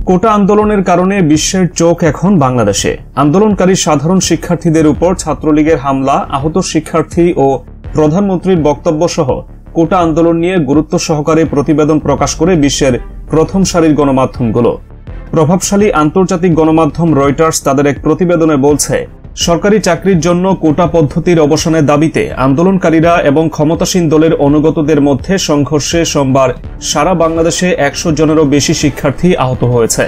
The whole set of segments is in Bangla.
কোটা আন্দোলনের কারণে বিশ্বের চোখ এখন বাংলাদেশে। আন্দোলনকারী সাধারণ শিক্ষার্থীদের উপর ছাত্রলীগের হামলা, আহত শিক্ষার্থী ও প্রধানমন্ত্রীর বক্তব্য সহ কোটা আন্দোলন নিয়ে গুরুত্ব সহকারে প্রতিবেদন প্রকাশ করে বিশ্বের প্রথম সারির গণমাধ্যমগুলো। প্রভাবশালী আন্তর্জাতিক গণমাধ্যম রয়টার্স তাদের এক প্রতিবেদনে বলছে, সরকারি চাকরির জন্য কোটা পদ্ধতির অবসানের দাবিতে আন্দোলনকারীরা এবং ক্ষমতাসীন দলের অনুগতদের মধ্যে সংঘর্ষে সোমবার সারা বাংলাদেশে 100 জনেরও বেশি শিক্ষার্থী আহত হয়েছে।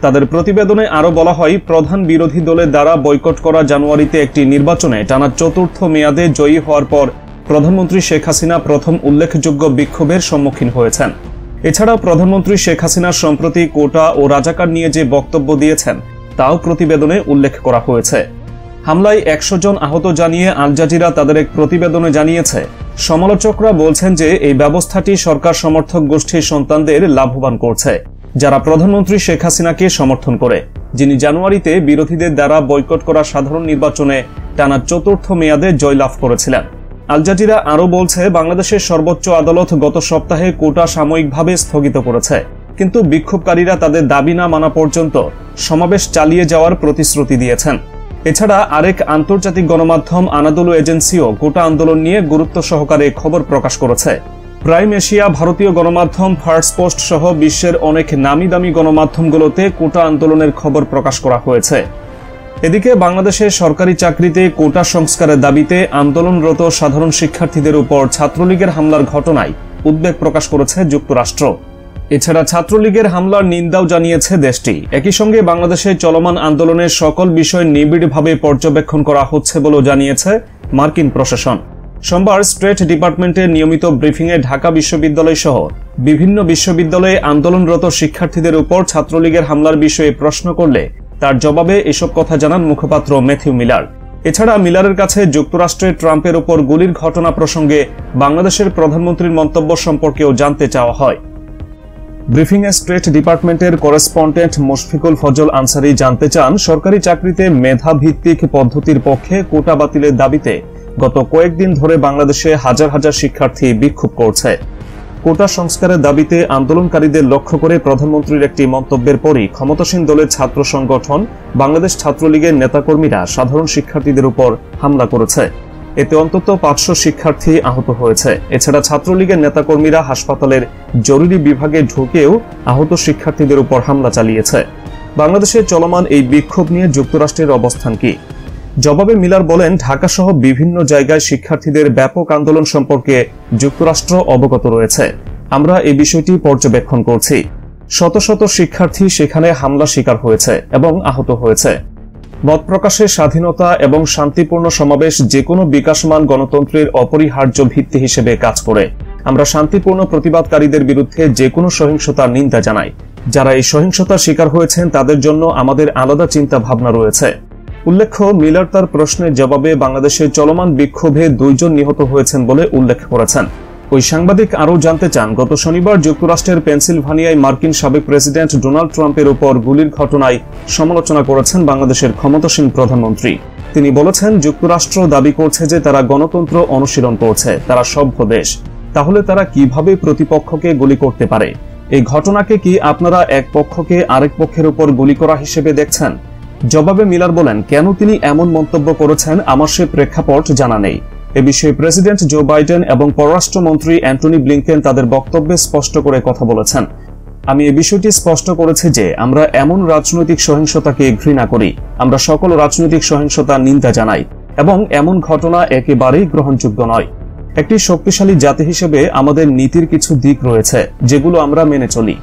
তাদের প্রতিবেদনে আরও বলা হয়, প্রধান বিরোধী দলের দ্বারা বয়কট করা জানুয়ারিতে একটি নির্বাচনে টানা চতুর্থ মেয়াদে জয়ী হওয়ার পর প্রধানমন্ত্রী শেখ হাসিনা প্রথম উল্লেখযোগ্য বিক্ষোভের সম্মুখীন হয়েছেন। এছাড়াও প্রধানমন্ত্রী শেখ হাসিনা সম্প্রতি কোটা ও রাজাকার নিয়ে যে বক্তব্য দিয়েছেন তাও প্রতিবেদনে উল্লেখ করা হয়েছে। হামলায় 100 জন আহত জানিয়ে আল জাজিরা তাদের এক প্রতিবেদনে জানিয়েছে, সমালোচকরা বলছেন যে এই ব্যবস্থাটি সরকার সমর্থক গোষ্ঠীর সন্তানদের লাভবান করছে, যারা প্রধানমন্ত্রী শেখ হাসিনাকে সমর্থন করে, যিনি জানুয়ারিতে বিরোধীদের দ্বারা বয়কট করা সাধারণ নির্বাচনে টানা চতুর্থ মেয়াদে জয়লাভ করেছিলেন। আল জাজিরা আরও বলছে, বাংলাদেশের সর্বোচ্চ আদালত গত সপ্তাহে কোটা সাময়িকভাবে স্থগিত করেছে, কিন্তু বিক্ষোভকারীরা তাদের দাবি না মানা পর্যন্ত সমাবেশ চালিয়ে যাওয়ার প্রতিশ্রুতি দিয়েছেন। এছাড়া আরেক আন্তর্জাতিক গণমাধ্যম আনাদোলু এজেন্সিও কোটা আন্দোলন নিয়ে গুরুত্ব সহকারে খবর প্রকাশ করেছে। প্রাইম এশিয়া, ভারতীয় গণমাধ্যম ফার্স্ট পোস্ট সহ বিশ্বের অনেক নামি দামি গণমাধ্যমগুলোতে কোটা আন্দোলনের খবর প্রকাশ করা হয়েছে। এদিকে বাংলাদেশের সরকারি চাকরিতে কোটা সংস্কারের দাবিতে আন্দোলনরত সাধারণ শিক্ষার্থীদের উপর ছাত্রলীগের হামলার ঘটনায় উদ্বেগ প্রকাশ করেছে যুক্তরাষ্ট্র। এছাড়া ছাত্রলীগের হামলার নিন্দাও জানিয়েছে দেশটি। একই সঙ্গে বাংলাদেশে চলমান আন্দোলনের সকল বিষয় নিবিড়ভাবে পর্যবেক্ষণ করা হচ্ছে বলেও জানিয়েছে মার্কিন প্রশাসন। সোমবার স্টেট ডিপার্টমেন্টের নিয়মিত ব্রিফিংয়ে ঢাকা বিশ্ববিদ্যালয় সহ বিভিন্ন বিশ্ববিদ্যালয়ে আন্দোলনরত শিক্ষার্থীদের উপর ছাত্রলীগের হামলার বিষয়ে প্রশ্ন করলে তার জবাবে এসব কথা জানান মুখপাত্র ম্যাথিউ মিলার। এছাড়া মিলারের কাছে যুক্তরাষ্ট্রের ট্রাম্পের উপর গুলির ঘটনা প্রসঙ্গে বাংলাদেশের প্রধানমন্ত্রীর মন্তব্য সম্পর্কেও জানতে চাওয়া হয়। ব্রিফিংয়ে স্টেট ডিপার্টমেন্টের করেসপন্ডেন্ট মুশফিকুল ফজল আনসারি জানতে চান, সরকারি চাকরিতে মেধা ভিত্তিক পদ্ধতির পক্ষে কোটা বাতিলের দাবিতে গত কয়েকদিন ধরে বাংলাদেশে হাজার হাজার শিক্ষার্থী বিক্ষোভ করছে। কোটা সংস্কারের দাবিতে আন্দোলনকারীদের লক্ষ্য করে প্রধানমন্ত্রীর একটি মন্তব্যের পরই ক্ষমতাসীন দলের ছাত্র সংগঠন বাংলাদেশ ছাত্রলীগের নেতাকর্মীরা সাধারণ শিক্ষার্থীদের উপর হামলা করেছে। এতে অন্তত 500 শিক্ষার্থী আহত হয়েছে। এছাড়া ছাত্রলীগের নেতাকর্মীরা হাসপাতালের জরুরি বিভাগে ঢুকেও আহত শিক্ষার্থীদের উপর হামলা চালিয়েছে। বাংলাদেশে চলমান এই বিক্ষোভ নিয়ে যুক্তরাষ্ট্রের অবস্থান কি? জবাবে মিলার বলেন, ঢাকা সহ বিভিন্ন জায়গায় শিক্ষার্থীদের ব্যাপক আন্দোলন সম্পর্কে যুক্তরাষ্ট্র অবগত রয়েছে। আমরা এই বিষয়টি পর্যবেক্ষণ করছি। শত শত শিক্ষার্থী সেখানে হামলা শিকার হয়েছে এবং আহত হয়েছে। মত প্রকাশের স্বাধীনতা এবং শান্তিপূর্ণ সমাবেশ যেকোনো বিকাশমান গণতন্ত্রের অপরিহার্য ভিত্তি হিসেবে কাজ করে। আমরা শান্তিপূর্ণ প্রতিবাদকারীদের বিরুদ্ধে যেকোনো সহিংসতার নিন্দা জানাই। যারা এই সহিংসতার শিকার হয়েছেন তাদের জন্য আমাদের আলাদা চিন্তা ভাবনা রয়েছে। উল্লেখ্য, মিলার তার প্রশ্নের জবাবে বাংলাদেশের চলমান বিক্ষোভে 2 জন নিহত হয়েছেন বলে উল্লেখ করেছেন। ওই সাংবাদিক আরও জানতে চান, গত শনিবার যুক্তরাষ্ট্রের পেনসিলভানিয়ায় মার্কিন সাবেক প্রেসিডেন্ট ডোনাল্ড ট্রাম্পের উপর গুলির ঘটনায় সমালোচনা করেছেন বাংলাদেশের ক্ষমতাসীন প্রধানমন্ত্রী। তিনি বলেছেন, যুক্তরাষ্ট্র দাবি করছে যে তারা গণতন্ত্র অনুশীলন করছে, তারা সভ্য দেশ। তাহলে তারা কিভাবে প্রতিপক্ষকে গুলি করতে পারে? এই ঘটনাকে কি আপনারা এক পক্ষকে আরেক পক্ষের উপর গুলি করা হিসেবে দেখছেন? জবাবে মিলার বলেন, কেন তিনি এমন মন্তব্য করেছেন আমার সে প্রেক্ষাপট জানা নেই। এ বিষয়ে প্রেসিডেন্ট জো বাইডেন এবং পররাষ্ট্রমন্ত্রী অ্যান্টনি ব্লিংকেন তাদের বক্তব্যে স্পষ্ট করে কথা বলেছেন। আমি এই বিষয়টি স্পষ্ট করেছি যে আমরা এমন রাজনৈতিক সহিংসতাকে ঘৃণা করি। আমরা সকল রাজনৈতিক সহিংসতার নিন্দা জানাই এবং এমন ঘটনা একেবারেই গ্রহণযোগ্য নয়। একটি শক্তিশালী জাতি হিসেবে আমাদের নীতির কিছু দিক রয়েছে যেগুলো আমরা মেনে চলি।